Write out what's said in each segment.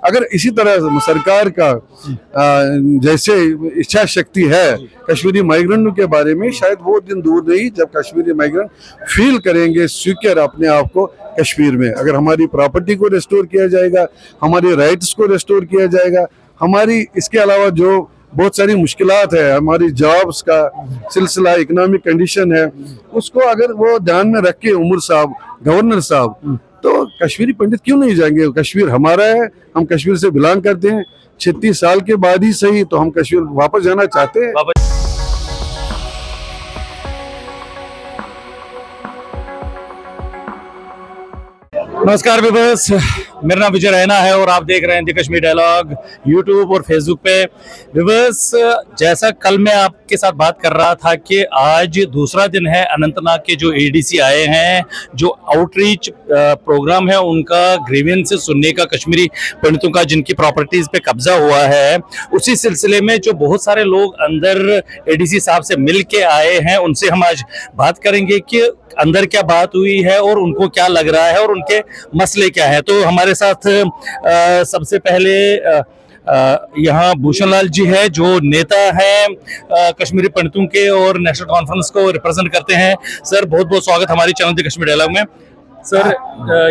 अगर इसी तरह सरकार का जैसे इच्छा शक्ति है कश्मीरी माइग्रेंटों के बारे में, शायद वो दिन दूर नहीं जब कश्मीरी माइग्रेंट फील करेंगे सिक्योर अपने आप को कश्मीर में। अगर हमारी प्रॉपर्टी को रिस्टोर किया जाएगा, हमारे राइट्स को रिस्टोर किया जाएगा, हमारी इसके अलावा जो बहुत सारी मुश्किलात है, हमारी जॉब्स का सिलसिला, इकोनॉमिक कंडीशन है, उसको अगर वो ध्यान में रख के उमर साहब, गवर्नर साहब, तो कश्मीरी पंडित क्यों नहीं जाएंगे? कश्मीर हमारा है, हम कश्मीर से बिलोंग करते हैं। 36 साल के बाद ही सही तो हम कश्मीर वापस जाना चाहते हैं। नमस्कार व्यूअर्स, मेरा नाम विजय रैना है और आप देख रहे हैं द कश्मीर डायलॉग यूट्यूब और फेसबुक पे। व्यूअर्स, जैसा कल मैं आपके साथ बात कर रहा था कि आज दूसरा दिन है अनंतनाग के जो एडीसी आए हैं, जो आउटरीच प्रोग्राम है उनका ग्रीवेंस सुनने का, कश्मीरी पंडितों का जिनकी प्रॉपर्टीज पे कब्जा हुआ है, उसी सिलसिले में जो बहुत सारे लोग अंदर एडीसी साहब से मिल के आए हैं, उनसे हम आज बात करेंगे कि अंदर क्या बात हुई है और उनको क्या लग रहा है और उनके मसले क्या है। तो हमारे साथ सबसे पहले यहाँ भूषण लाल जी है, जो नेता हैं कश्मीरी पंडितों के और नेशनल कॉन्फ्रेंस को रिप्रेजेंट करते हैं। सर, बहुत बहुत स्वागत हमारी चैनल द कश्मीर डायलॉग में। सर,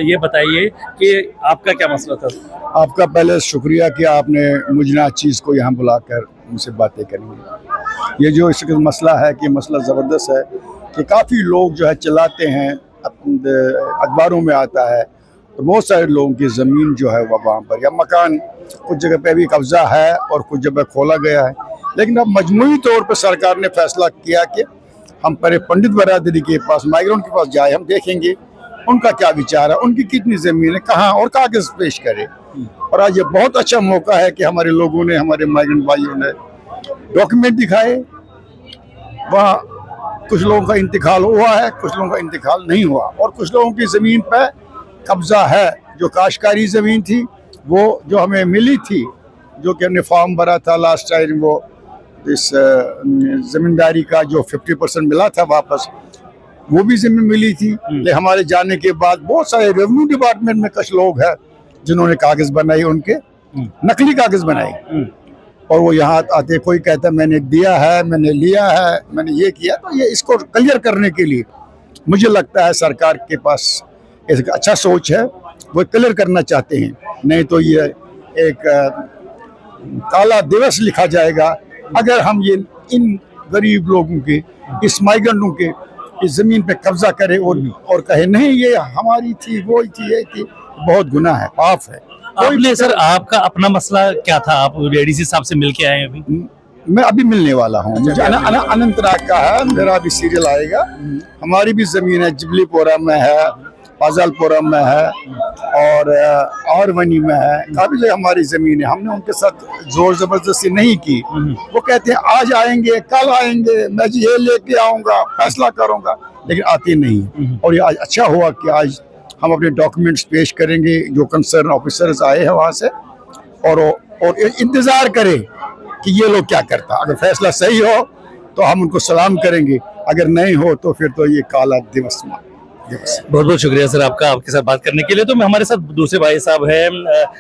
ये बताइए कि आपका क्या मसला था? आपका पहले शुक्रिया कि आपने मुझे ना चीज़ को यहाँ बुलाकर मुझसे बातें करेंगे। ये जो इसका मसला है कि मसला ज़बरदस्त है कि काफ़ी लोग जो है चलाते हैं, अखबारों में आता है, तो बहुत सारे लोगों की ज़मीन जो है वहाँ पर या मकान कुछ जगह पे भी कब्ज़ा है और कुछ जगह खोला गया है। लेकिन अब मजमूई तौर पर सरकार ने फैसला किया कि हम पहले पंडित बरादरी के पास, माइग्रेंट के पास जाए, हम देखेंगे उनका क्या विचार है, उनकी कितनी ज़मीन है, कहाँ, और कागज़ पेश करें। और आज ये बहुत अच्छा मौका है कि हमारे लोगों ने, हमारे माइग्रेंट भाइयों ने डॉक्यूमेंट दिखाए। वहाँ कुछ लोगों का इंतकाल हुआ है, कुछ लोगों का इंतकाल नहीं हुआ, और कुछ लोगों की ज़मीन पर कब्ज़ा है। जो काश्तकारी ज़मीन थी वो जो हमें मिली थी, जो कि हमने फॉर्म भरा था लास्ट टाइम, वो इस ज़मींदारी का जो 50% मिला था वापस, वो भी ज़मीन मिली थी। लेकिन हमारे जाने के बाद बहुत सारे रेवेन्यू डिपार्टमेंट में कुछ लोग हैं जिन्होंने कागज़ बनाए, उनके नकली कागज़ बनाए, और वो यहाँ आते, कोई कहता है मैंने दिया है, मैंने लिया है, मैंने ये किया। तो ये इसको क्लियर करने के लिए मुझे लगता है सरकार के पास एक अच्छा सोच है, वो क्लियर करना चाहते हैं। नहीं तो ये एक काला दिवस लिखा जाएगा अगर हम ये इन गरीब लोगों के, इस माइग्रेंटों के इस ज़मीन पे कब्जा करें और कहे नहीं ये हमारी थी, वो थी, ये थी। बहुत गुनाह है, पाप है। आपने सर, आपका अपना मसला क्या था? आप एडीसी साहब से मिल के आए हैं अभी? मैं अभी मिलने वाला हूँ। मुझे अनंतनाग का है, मेरा भी सीरियल आएगा। हमारी भी ज़मीन है, जिबलीपोरा में है, फाजलपुरा में है, और वनी में है, काफी जगह हमारी ज़मीन है। हमने उनके साथ जोर ज़बरदस्ती नहीं की। वो कहते हैं आज आएंगे, कल आएंगे, मैं ये लेके आऊँगा, फैसला करूँगा, लेकिन आते नहीं। और ये आज अच्छा हुआ कि आज हम अपने डॉक्यूमेंट्स पेश करेंगे, जो कंसर्न ऑफिसर्स आए हैं वहाँ से, और इंतज़ार करें कि ये लोग क्या करता। अगर फैसला सही हो तो हम उनको सलाम करेंगे, अगर नहीं हो तो फिर तो ये काला दिवस। बहुत बहुत शुक्रिया सर आपका, आपके साथ बात करने के लिए। तो हमारे साथ दूसरे भाई साहब हैं।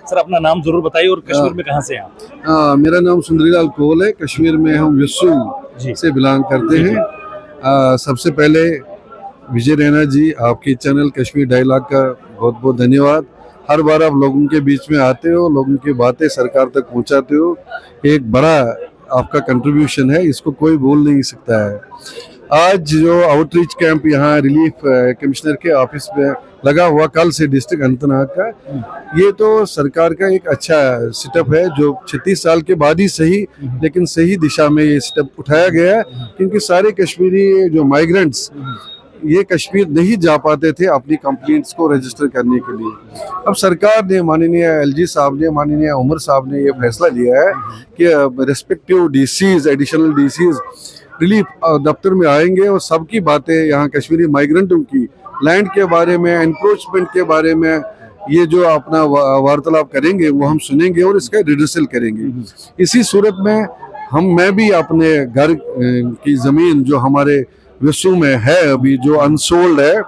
सर, अपना नाम जरूर बताइए और कश्मीर में कहाँ से हैं आप? मेरा नाम सुंदरीलाल कोल है, कश्मीर में हम विस्सू से बिलोंग करते हैं। सबसे पहले विजय रैना जी, आपके चैनल कश्मीर डायलॉग का बहुत बहुत धन्यवाद। हर बार आप लोगों के बीच में आते हो, लोगों की बातें सरकार तक पहुंचाते हो, एक बड़ा आपका कंट्रीब्यूशन है, इसको कोई भूल नहीं सकता है। आज जो आउटरीच कैंप यहाँ रिलीफ कमिश्नर के ऑफिस में लगा हुआ कल से डिस्ट्रिक्ट अनंतनाग का, ये तो सरकार का एक अच्छा सेटअप है, जो 36 साल के बाद ही सही, लेकिन सही दिशा में ये सेटअप उठाया गया है। क्योंकि सारे कश्मीरी जो माइग्रेंट्स ये कश्मीर नहीं जा पाते थे अपनी कंप्लेंट्स को रजिस्टर करने के लिए। अब सरकार ने, माननीय एलजी साहब ने, माननीय उमर साहब ने ये फैसला लिया है कि respective DCs, additional DCs relief दफ्तर में आएंगे और सबकी बातें यहाँ कश्मीरी माइग्रेंटों की लैंड के बारे में, एनक्रोचमेंट के बारे में, ये जो अपना वार्तालाप करेंगे वो हम सुनेंगे और इसका रिड्यूसल करेंगे। इसी सूरत में मैं भी अपने घर की ज़मीन जो हमारे विस्सू में है अभी, जो अनसोल्ड है,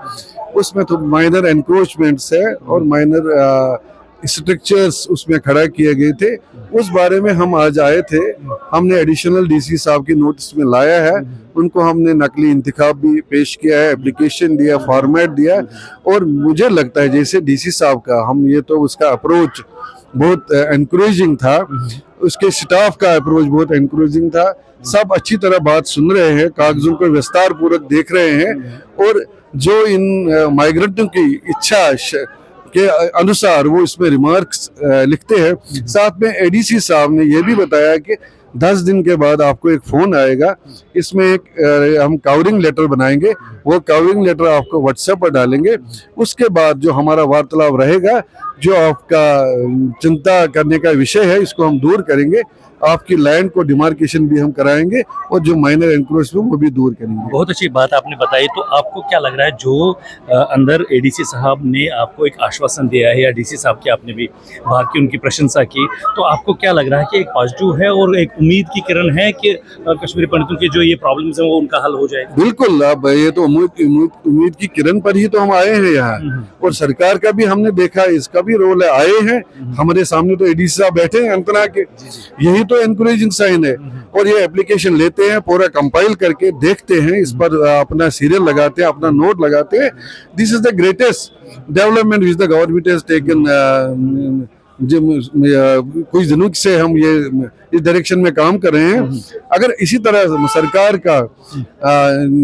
उसमें तो माइनर एनक्रोचमेंट्स है और माइनर स्ट्रक्चर्स उसमें खड़ा किए गए थे, उस बारे में हम आज आए थे। हमने एडिशनल डीसी साहब की नोटिस में लाया है, उनको हमने नकली इंतखाब भी पेश किया है, एप्लीकेशन दिया, फॉर्मेट दिया। और मुझे लगता है जैसे डीसी साहब का हम ये तो उसका अप्रोच बहुत एनकरेजिंग था, उसके स्टाफ का अप्रोच बहुत एनकरेजिंग था। सब अच्छी तरह बात सुन रहे हैं, कागजों को विस्तार पूर्वक देख रहे हैं और जो इन माइग्रेंटों की इच्छा के अनुसार वो इसमें रिमार्क्स लिखते हैं। साथ में एडीसी साहब ने ये भी बताया कि 10 दिन के बाद आपको एक फोन आएगा, इसमें एक हम कवरिंग लेटर बनाएंगे, वो कवरिंग लेटर आपको व्हाट्सएप पर डालेंगे। उसके बाद जो हमारा वार्तालाप रहेगा, जो आपका चिंता करने का विषय है, इसको हम दूर करेंगे। आपकी लैंड को डिमार्केशन भी हम कराएंगे और जो माइनर एनक्रोचमेंट वो भी दूर करेंगे। बहुत अच्छी बात आपने बताई। तो आपको क्या लग रहा है जो अंदर एडीसी साहब ने आपको एक आश्वासन दिया है या डीसी साहब की आपने भी बात की, उनकी प्रशंसा की, तो आपको क्या लग रहा है कि एक पॉजिटिव है और एक उम्मीद की किरण है कि कश्मीरी पंडितों के जो ये प्रॉब्लम्स हैं वो उनका हल हो जाएगा? बिल्कुल, अब ये तो उम्मीद की किरण पर ही तो हम आए हैं यहाँ, और सरकार का भी हमने देखा, इसका भी रोल है। आए हैं हमारे सामने तो एडीसी साहब बैठे हैं अंतना के, यही तो एनकरेजिंग साइन है। और ये एप्लीकेशन लेते हैं, पूरा कंपाइल करके देखते हैं, इस पर अपना सीरियल लगाते हैं, अपना नोट लगाते हैं। This is the greatest development which the government has taken. कुछ दिनों से हम ये इस डायरेक्शन में काम कर रहे हैं। अगर इसी तरह सरकार का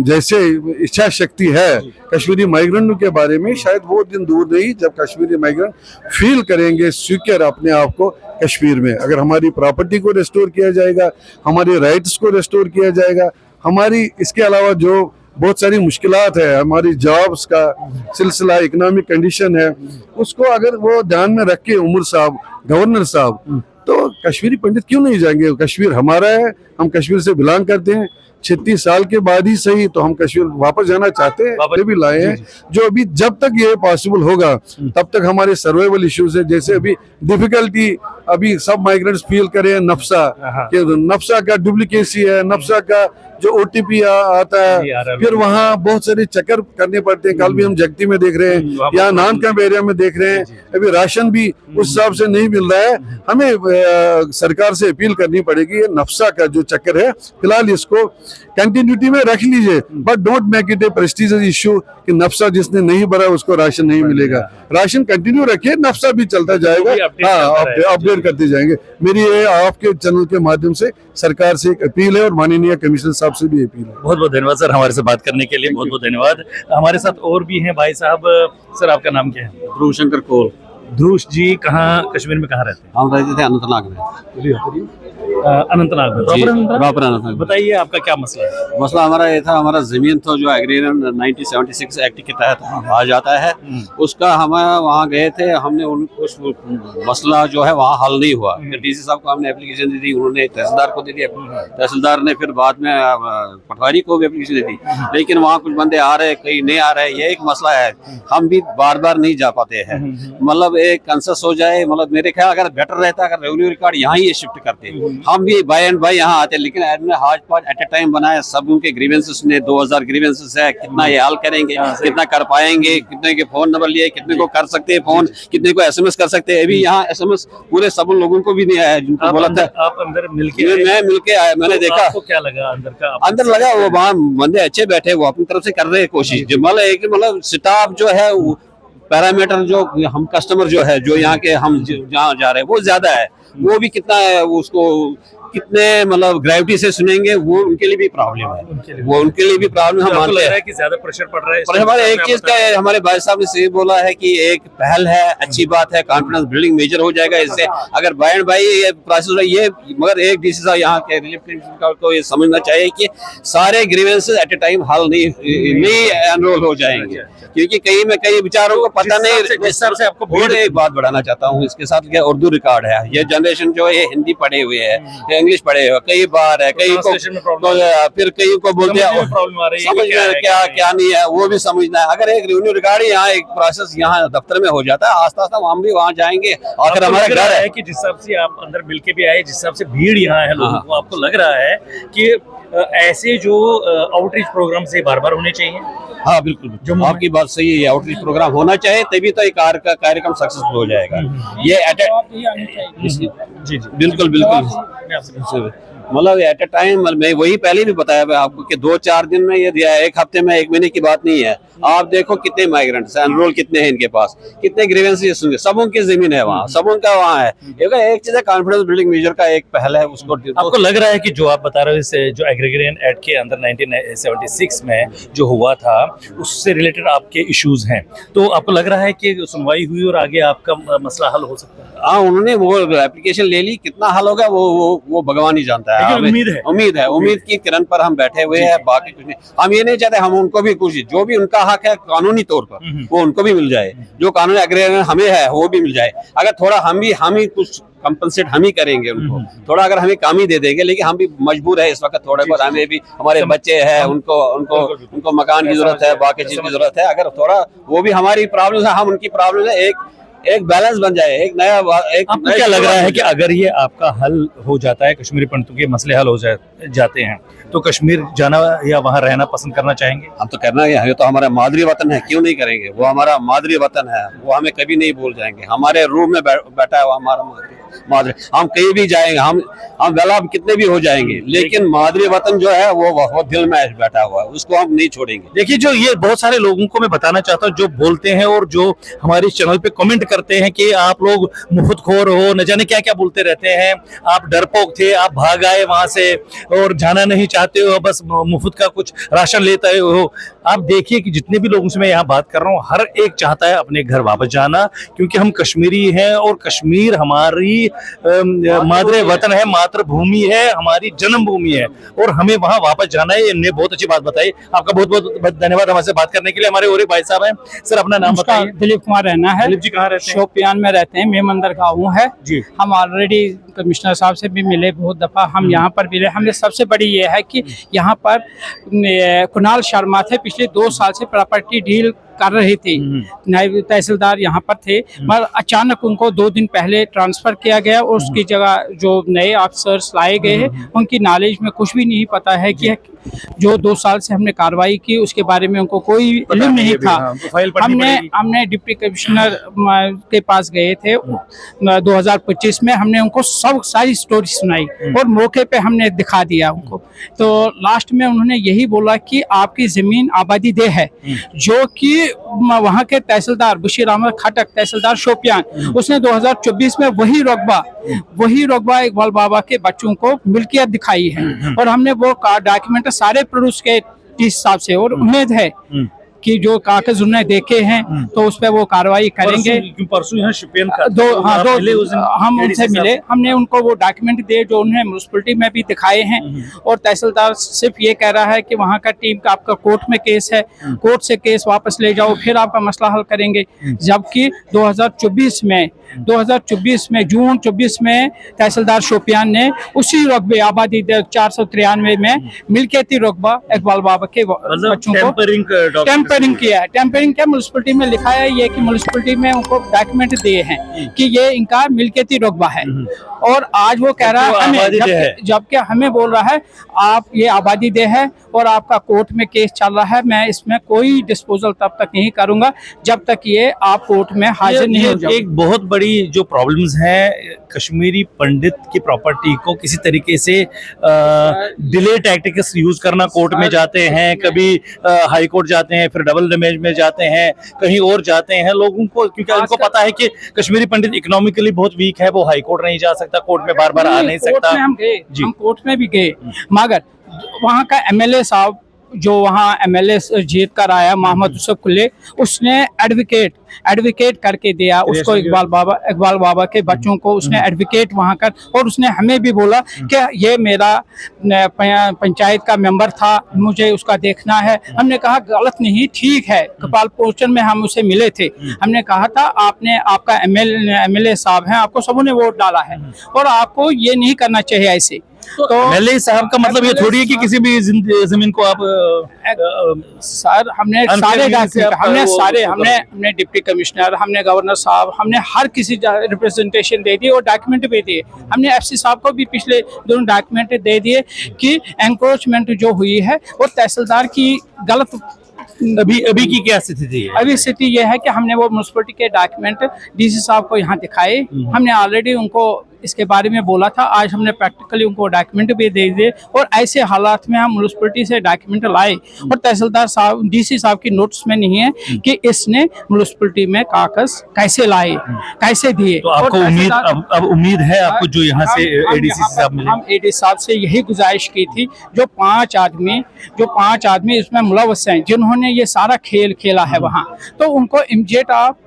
जैसे इच्छा शक्ति है कश्मीरी माइग्रेंटों के बारे में, शायद वो दिन दूर नहीं जब कश्मीरी माइग्रेंट फील करेंगे सिक्योर अपने आप को कश्मीर में। अगर हमारी प्रॉपर्टी को रिस्टोर किया जाएगा, हमारे राइट्स को रिस्टोर किया जाएगा, हमारी इसके अलावा जो बहुत सारी मुश्किलात है, हमारी जॉब्स का सिलसिला, इकोनॉमिक कंडीशन है, उसको अगर वो ध्यान में रख के उमर साहब, गवर्नर साहब, तो कश्मीरी पंडित क्यों नहीं जाएंगे? कश्मीर हमारा है, हम कश्मीर से बिलोंग करते हैं। 36 साल के बाद ही सही तो हम कश्मीर वापस जाना चाहते हैं, ये भी लाए हैं। जो अभी जब तक ये पॉसिबल होगा तब तक हमारे सर्वाइवल इश्यूज है, जैसे अभी डिफिकल्टी अभी सब माइग्रेंट्स फील करें नफ्सा के, नफ्सा का डुप्लीकेसी है, नफ्सा का जो ओटीपी आता है, फिर वहाँ बहुत सारे चक्कर करने पड़ते हैं। कल भी हम जगती में देख रहे हैं, यहाँ नान कैंप एरिया में देख रहे हैं, अभी राशन भी उस हिसाब से नहीं मिल रहा है। हमें सरकार से अपील करनी पड़ेगी, ये नफ्सा का जो चक्कर है फिलहाल इसको कंटिन्यूटी में रख लीजिए, but don't make it A prestigious issue कि नफ्सा जिसने नहीं भरा उसको राशन नहीं मिलेगा। राशन कंटिन्यू रखिए, नफ्सा भी चलता जाएगा, हाँ अपडेट करते जाएंगे। मेरी ये आपके चैनल के माध्यम से सरकार से एक अपील है और माननीय कमिश्नर साहब से भी अपील है। बहुत बहुत धन्यवाद सर, हमारे से बात करने के लिए बहुत बहुत धन्यवाद। हमारे साथ और भी हैं भाई साहब। सर आपका नाम क्या है? ध्रुव शंकर कोल। ध्रुव जी कहाँ, कश्मीर में कहाँ रहते हैं? हम रहते थे अनंतनाग में। अनंतनाग में। प्रॉपर अनंतनाग। बताइए आपका क्या मसला है? मसला हमारा ये था, हमारा जमीन था जो एग्रीरियन 1976 एक्ट के तहत आ जाता है, उसका हम वहाँ गए थे, हमने उस मसला जो है वहाँ हल नहीं हुआ। डीसी साहब को हमने एप्लीकेशन दी थी, उन्होंने तहसीलदार को दे दी, तहसीलदार ने फिर बाद में पटवारी को भी एप्लीकेशन दे दी, लेकिन वहाँ कुछ बंदे आ रहे, कहीं नहीं आ रहे। ये एक मसला है, हम भी बार बार नहीं जा पाते हैं। मतलब एक कंसेस हो जाए, मतलब मेरे ख्याल अगर बेटर रहता अगर रेवेन्यू रिकॉर्ड यहाँ ही शिफ्ट करते, हम भी बाय एंड बाय यहाँ आते, लेकिन हाज पाज एट ए टाइम बनाया। सब उनके ग्रीवेंसेस ने 2000 ग्रीवेंसेस है, कितना ये हल करेंगे, कितना कर पाएंगे, कितने के फोन नंबर लिए, कितने को कर सकते हैं फोन, कितने को एसएमएस कर सकते हैं। अभी यहाँ एसएमएस पूरे सब लोगों को भी नहीं आया जिनको बोला था। आप अंदर मिलके? मैं मिलके आया, मैंने देखा। आपको क्या लगा अंदर का? अंदर लगा वो वहाँ बंदे अच्छे बैठे, वो अपनी तरफ से कर रहे हैं कोशिश। मतलब स्टाफ जो है, पैरामीटर जो हम कस्टमर जो है, जो यहाँ के हम जहाँ जा रहे हैं वो ज्यादा है, वो भी कितना है, उसको कितने मतलब ग्रेविटी से सुनेंगे, वो उनके लिए भी प्रॉब्लम है, वो उनके लिए भी प्रॉब्लम हम मानते हैं कि ज्यादा प्रेशर पड़ रहा है। पर हमारे एक चीज का है, हमारे भाई साहब ने सही बोला है कि एक पहल है, अच्छी बात है, कॉन्फिडेंस बिल्डिंग मेजर हो जाएगा इससे। अगर बाय एंड बाय ये प्रोसेस है ये, मगर एक डीसी साहब यहाँ के रिलीफ को ये समझना चाहिए कि सारे ग्रीवेंसेस एट ए टाइम हल नहीं एनरोल हो जाएंगे, क्योंकि कहीं में कई विचारों को पता नहीं। जिस हिसाब से आपको और एक बात बढ़ाना चाहता हूँ, इसके साथ क्या उर्दू रिकॉर्ड है, ये जनरेशन जो है हिंदी पढ़े हुए है, इंग्लिश पढ़े हुए, कई बार है, कई को फिर कई को बोलते हैं समझ में क्या नहीं है, वो भी समझना है। अगर एक रेवेन्यू रिकॉर्ड यहाँ एक प्रोसेस यहाँ दफ्तर में हो जाता है, आस्ता आस्ता हम भी वहाँ जाएंगे। आखिर हमारा घर है कि जिस हिसाब से आप अंदर मिल के भी आए, जिस हिसाब से भीड़ यहाँ है लोगों को, आपको लग रहा है कि ऐसे जो आउटरीच प्रोग्राम से बार बार होने चाहिए। हाँ बिल्कुल, जो आपकी बात सही है, ये आउटरीच प्रोग्राम होना चाहिए, तभी तो ये कार्यक्रम सक्सेसफुल हो जाएगा। ये जी जी बिल्कुल बिल्कुल, मतलब एट ए टाइम, मैं वही पहले भी बताया मैं आपको कि 2-4 दिन में ये दिया है, एक हफ्ते में, 1 महीने की बात नहीं है। आप देखो कितने माइग्रेंट्स हैं, एनरोल कितने हैं इनके पास, कितने ग्रीवेंसेस होंगे, सब उनकी जमीन है वहाँ, सब उनका वहाँ है। एक चीज है, कॉन्फिडेंस बिल्डिंग मेजर का एक पहल है, उसको आपको लग रहा है कि जो आप बता रहे हो इस जो एग्रीगेरियन एक्ट के अंदर 1976 में जो हुआ था उससे रिलेटेड आपके इश्यूज हैं, तो आपको लग रहा है कि सुनवाई हुई और आगे आपका मसला हल हो सकता है? हाँ, उन्होंने वो एप्लीकेशन ले ली, कितना हल होगा वो भगवान ही जानता है। उम्मीद की किरण पर हम बैठे हुए हैं, बाकी कुछ नहीं। हम ये नहीं चाहते, हम उनको भी कुछ, जो भी उनका हक है कानूनी तौर पर, वो उनको भी मिल जाए, जो कानूनी एग्रीगेशन हमें है वो भी मिल जाए। अगर थोड़ा हम ही कुछ कंपनसेट हम ही करेंगे उनको, थोड़ा अगर हमें काम ही दे देंगे, लेकिन हम भी मजबूर है इस वक्त, थोड़ा बहुत हमें भी, हमारे बच्चे हैं, उनको मकान की जरूरत है, बाकी चीज की जरूरत है। अगर थोड़ा वो भी हमारी प्रॉब्लम है, हम उनकी प्रॉब्लम है, एक बैलेंस बन जाए, एक नया आपको क्या लग रहा है कि अगर ये आपका हल हो जाता है, कश्मीरी पंडितों के मसले हल हो जाते हैं, तो कश्मीर जाना या वहाँ रहना पसंद करना चाहेंगे? हम तो करना है, ये तो हमारा मादरी वतन है, क्यों नहीं करेंगे? वो हमारा मादरी वतन है, वो हमें कभी नहीं भूल जाएंगे। हमारे रूम में बैठा है वो हमारा मादरी, हम कहीं भी जाएंगे, हम वेला कितने भी हो जाएंगे, लेकिन मादरी वतन जो है वो दिल में बैठा हुआ है, उसको हम नहीं छोड़ेंगे। देखिए, जो ये बहुत सारे लोगों को मैं बताना चाहता हूँ जो बोलते हैं और जो हमारे चैनल पे कमेंट करते हैं कि आप लोग मुफ्तखोर हो, न जाने क्या क्या बोलते रहते हैं, आप डरपोक थे, आप भाग आए वहां से और जाना नहीं चाहते हो, बस मुफ्त का कुछ राशन लेते हो। आप देखिए कि जितने भी लोगों से मैं यहाँ बात कर रहा हूँ, हर एक चाहता है अपने घर वापस जाना, क्योंकि हम कश्मीरी हैं और कश्मीर हमारी मादरे वतन है, मातृभूमि है, हमारी जन्मभूमि है और हमें वहां वापस जाना है। इन्हें बहुत अच्छी बात बताई, आपका बहुत बहुत धन्यवाद हमारे से बात करने के लिए। हमारे और एक भाई साहब हैं, सर अपना नाम बताइए। दिलीप कुमार रहना है। दिलीप जी कहाँ रहते हैं? शोपियान में रहते हैं, मेमंदर गाँव है जी। हम ऑलरेडी कमिश्नर साहब से भी मिले बहुत दफा, हम यहाँ पर मिले। हमने सबसे बड़ी ये है कि यहाँ पर कुणाल शर्मा थे, पिछले 2 साल से प्रॉपर्टी डील कर रहे थे, नायब तहसीलदार यहाँ पर थे, मगर अचानक उनको 2 दिन पहले ट्रांसफर किया गया और उसकी जगह जो नए अफसर्स लाए गए हैं, उनकी नॉलेज में कुछ भी नहीं पता है कि जो 2 साल से हमने कार्रवाई की उसके बारे में उनको कोई इल्म नहीं था। हमने डिप्टी कमिश्नर के पास गए थे 2025 में, हमने उनको सारी स्टोरी सुनाई और मौके पे हमने दिखा दिया उनको। तो लास्ट में उन्होंने यही बोला कि आपकी जमीन आबादी दे है, जो कि वहाँ के तहसीलदार बशीर अहमद खटक, तहसीलदार शोपियान, उसने 2024 में वही रकबा इकबाल बाबा के बच्चों को मिल्कियत दिखाई है और हमने वो डॉक्यूमेंट सारे प्रोड्यूस किए टीस साहब से और उम्मीद है कि जो कागज उन्होंने देखे हैं तो उस पर वो कार्रवाई करेंगे। परसों यहाँ शोपियान हम उनसे मिले, हमने उनको वो डॉक्यूमेंट दिए जो उन्हें म्यूनिसिपैलिटी में भी दिखाए हैं और तहसीलदार सिर्फ ये कह रहा है कि वहाँ का टीम का आपका कोर्ट में केस है, कोर्ट से केस वापस ले जाओ फिर आपका मसला हल करेंगे। जबकि 2024 में जून 24 में तहसीलदार शोपियान ने उसी रकबे आबादी 493 में मिल्कियती रकबा इकबाल बाबा के बच्चों को टेम्परिंग किया है। टेम्परिंग क्या म्यूनिसिपैलिटी में लिखा है ये कि म्यूनिसिपैलिटी में उनको डॉक्यूमेंट दिए हैं कि ये इनका मिल्कियती रकबा है और आज वो कह रहा है हमें, जबकि हमें बोल रहा है आप ये आबादी दे है और आपका कोर्ट में केस चल रहा है, मैं इसमें कोई डिस्पोजल तब तक नहीं करूंगा जब तक ये आप कोर्ट में हाजिर नहीं हो जाओ। एक बहुत बड़ी जो प्रॉब्लम्स है, कश्मीरी पंडित की प्रॉपर्टी को किसी तरीके से डिले टैक्टिक्स यूज करना, कोर्ट में जाते हैं, कभी हाई कोर्ट जाते हैं, फिर डबल डैमेज में जाते हैं, कहीं और जाते हैं लोगों को, क्योंकि उनको पता है कि कश्मीरी पंडित इकोनॉमिकली बहुत वीक है, वो हाई कोर्ट नहीं जा सकता, कोर्ट में बार बार आ नहीं सकता। हम कोर्ट में भी गए, मगर वहाँ का एमएलए साहब जो वहाँ एमएलए जीत कर आया मोहम्मद यूसुफ कुल्ले, उसने एडवोकेट करके दिया उसको, इकबाल बाबा के बच्चों को उसने एडवोकेट वहाँ कर, और उसने हमें भी बोला कि ये मेरा पंचायत का मेंबर था, मुझे उसका देखना है। हमने कहा गलत नहीं, ठीक है, कपाल पोस्टन में हम उसे मिले थे, हमने कहा था आपका एमएलए साहब हैं, आपको सबों ने वोट डाला है और आपको ये नहीं करना चाहिए ऐसे। तो MLA साहब का मतलब ये थोड़ी है कि किसी भी जमीन को आप सर हमने Unfair सारे means से आप हमने वो- सारे हमने डिप्टी कमिश्नर, हमने गवर्नर साहब, हमने हर किसी रिप्रेजेंटेशन दे दिए और डॉक्यूमेंट भी दिए। हमने FC साहब को भी पिछले दोनों डॉक्यूमेंट दे दिए कि एंक्रोचमेंट जो हुई है वो तहसीलदार की गलत। अभी की क्या स्थिति है? अभी स्थिति यह है कि हमने वो म्यूनसिपलिटी के डॉक्यूमेंट DC साहब को यहाँ दिखाए। हमने ऑलरेडी उनको इसके बारे में बोला था। आज हमने प्रैक्टिकली उनको डॉक्यूमेंट भी दे दिए और ऐसे हालात में हम म्यूनसिपलिटी से डॉक्यूमेंट लाए और तहसीलदार साहब DC साहब की नोट्स में नहीं है कि इसने म्यूनसिपलिटी में कागज कैसे लाए, कैसे दिए। तो आपको और उम्मीद तहसीलदार- अब उम्मीद है आपको जो यहाँ से हम ADC यहाँ साहब पर- मिले? हम ADC साहब से यही गुजारिश की थी, जो पांच आदमी इसमें मुलव्वस हैं, जिन्होंने ये सारा खेल खेला है वहाँ, तो उनको इमीडिएट आप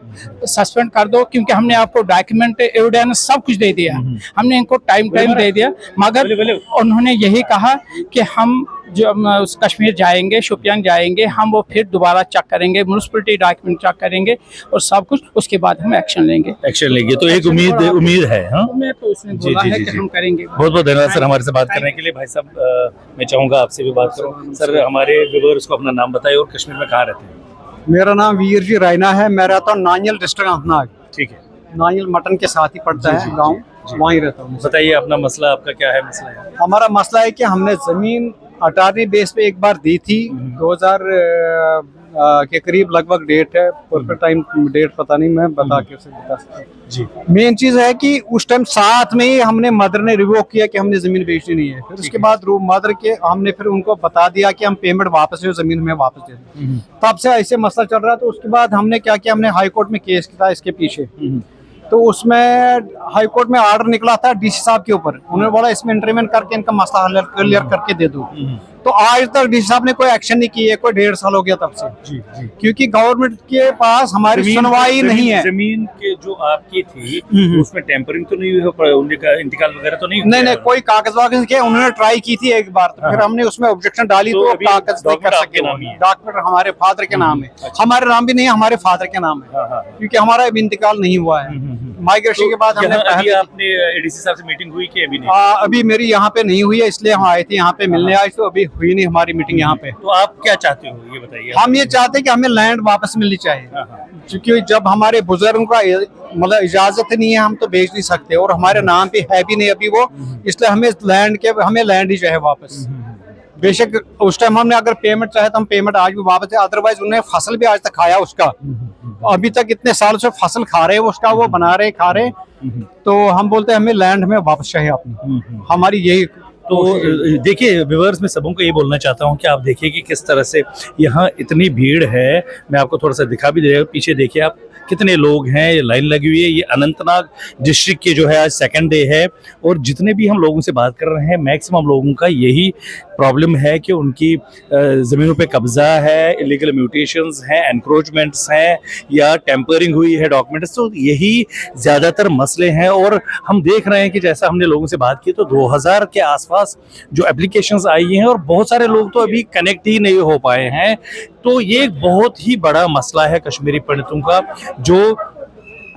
सस्पेंड कर दो, क्योंकि हमने आपको डॉक्यूमेंट एविडेंस सब कुछ दे दिया। हमने इनको टाइम दे दिया, मगर उन्होंने यही कहा कि हम जो उस कश्मीर जाएंगे, शोपियान जाएंगे, हम वो फिर दोबारा चेक करेंगे, म्यूनसिपलिटी डॉक्यूमेंट चेक करेंगे और सब कुछ, उसके बाद हम एक्शन लेंगे। एक्शन लेंगे। तो एक उम्मीद है। हाँ, मैं तो उसने जी, बोला जी, है जी, कि जी। हम करेंगे। बहुत बहुत धन्यवाद सर हमारे से बात करने के लिए। भाई साहब मैं चाहूंगा आपसे भी बात करूं। सर हमारे व्यूअर्स को अपना नाम बताइए और कश्मीर में कहाँ रहते हैं? मेरा नाम वीर जी रैना है। मैं रहता हूँ नानियल डिस्ट्रिक्ट अनंतनाग। ठीक है, नानियल मटन के साथ ही पड़ता है गांव, वहीं रहता हूँ। बताइए अपना मसला, आपका क्या है मसला है? हमारा मसला है कि हमने जमीन अटारी बेस पे एक बार दी थी, 2000 के करीब लगभग डेट है, परफेक्ट टाइम डेट पता नहीं, मैं बता के उसे बता सकता हूँ। जी, मेन चीज है कि उस टाइम साथ में ही हमने मदर ने रिवोक किया कि हमने जमीन बेचनी नहीं है। फिर उसके बाद मदर के हमने फिर उनको बता दिया कि हम पेमेंट वापस जो जमीन में वापस दे दें। तब से ऐसे मसला चल रहा। तो उसके बाद हमने क्या किया, हमने हाई कोर्ट में केस किया था इसके पीछे। तो उसमें हाई कोर्ट में ऑर्डर निकला था DC साहब के ऊपर। उन्होंने बोला इसमें इंटरवेंट करके इनका मसला हल क्लियर करके दे दो। तो आज तक DC साहब ने कोई एक्शन नहीं की है, कोई 1.5 साल हो गया तब से। जी, जी। क्योंकि गवर्नमेंट के पास हमारी सुनवाई नहीं है। जमीन के जो आपकी थी उसमें टेम्परिंग तो नहीं हुई, पर उनका इंतकाल वगैरह तो नहीं हुआ? नहीं, कोई कागज वागज किया। उन्होंने ट्राई की थी एक बार, तो फिर हमने उसमें ऑब्जेक्शन डाली, तो तो अभी कागज नहीं कर डॉक्यूमेंट सके। आपके नाम ही है? डॉक्यूमेंट हमारे फादर के नाम है। हमारे नाम भी नहीं है, हमारे फादर के नाम है। हाँ, हाँ। क्योंकि हमारा अभी इंतकाल नहीं हुआ है। माइग्रेशन के बाद हमने यहाँ अभी पहले आपने ADC साहब से मीटिंग हुई कि अभी नहीं? अभी मेरी यहाँ पे नहीं हुई है, इसलिए हम आए थे यहाँ पे मिलने आज। तो अभी हुई नहीं हमारी मीटिंग यहाँ पे। तो आप क्या चाहते हो ये बताइए? हम ये चाहते हैं कि हमें लैंड वापस मिलनी चाहिए, क्योंकि जब हमारे बुजुर्गों का मतलब इजाजत नहीं है, हम तो बेच नहीं सकते और हमारे नाम पे है भी नहीं अभी वो। इसलिए हमें लैंड ही चाहिए वापस। बेशक उस टाइम हमने अगर पेमेंट चाहे तो हम पेमेंट आज भी वापस है, अदरवाइज उन्हें फसल भी आज तक खाया उसका। अभी तक इतने साल से फसल खा रहे हैं उसका, वो बना रहे खा रहे। तो हम बोलते हैं हमें लैंड हमें वापस चाहिए अपनी। हमारी यही तो देखिए व्यूअर्स, मैं सबों को ये बोलना चाहता हूँ कि आप देखिए कि किस तरह से यहाँ इतनी भीड़ है। मैं आपको थोड़ा सा दिखा भी दे रहा हूँ, पीछे देखिए आप कितने लोग हैं, ये लाइन लगी हुई है। ये अनंतनाग डिस्ट्रिक्ट के जो है आज सेकंड डे है और जितने भी हम लोगों से बात कर रहे हैं मैक्सिमम लोगों का यही प्रॉब्लम है कि उनकी ज़मीनों पे कब्जा है, इलीगल म्यूटेशंस हैं, एनक्रोचमेंट्स हैं या टेम्परिंग हुई है डॉक्यूमेंट्स। तो यही ज़्यादातर मसले हैं और हम देख रहे हैं कि जैसा हमने लोगों से बात की तो 2000 के आसपास जो एप्लीकेशंस आई हैं और बहुत सारे लोग तो अभी कनेक्ट ही नहीं हो पाए हैं। तो ये एक बहुत ही बड़ा मसला है कश्मीरी पंडितों का, जो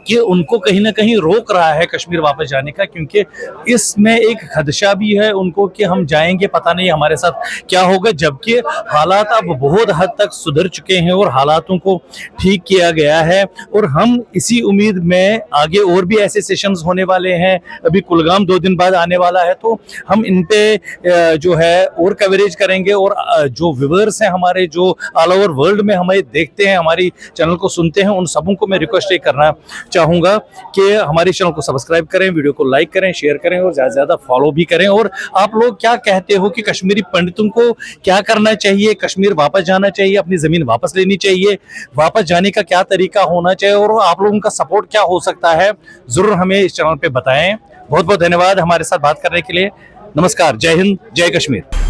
कि उनको कहीं ना कहीं रोक रहा है कश्मीर वापस जाने का, क्योंकि इसमें एक खदशा भी है उनको कि हम जाएंगे पता नहीं हमारे साथ क्या होगा। जबकि हालात अब बहुत हद तक सुधर चुके हैं और हालातों को ठीक किया गया है और हम इसी उम्मीद में आगे और भी ऐसे सेशंस होने वाले हैं। अभी कुलगाम 2 दिन बाद आने वाला है, तो हम इन पे जो है और कवरेज करेंगे। और जो व्यूअर्स हैं हमारे, जो ऑल ओवर वर्ल्ड में हमें देखते हैं, हमारी चैनल को सुनते हैं, उन सबों को मैं रिक्वेस्ट करना चाहूंगा कि हमारे चैनल को सब्सक्राइब करें, वीडियो को लाइक करें, शेयर करें और ज़्यादा से ज़्यादा फॉलो भी करें। और आप लोग क्या कहते हो कि कश्मीरी पंडितों को क्या करना चाहिए? कश्मीर वापस जाना चाहिए, अपनी ज़मीन वापस लेनी चाहिए, वापस जाने का क्या तरीका होना चाहिए और आप लोगों का सपोर्ट क्या हो सकता है? ज़रूर हमें इस चैनल पर बताएं। बहुत बहुत धन्यवाद हमारे साथ बात करने के लिए। नमस्कार, जय हिंद, जय कश्मीर।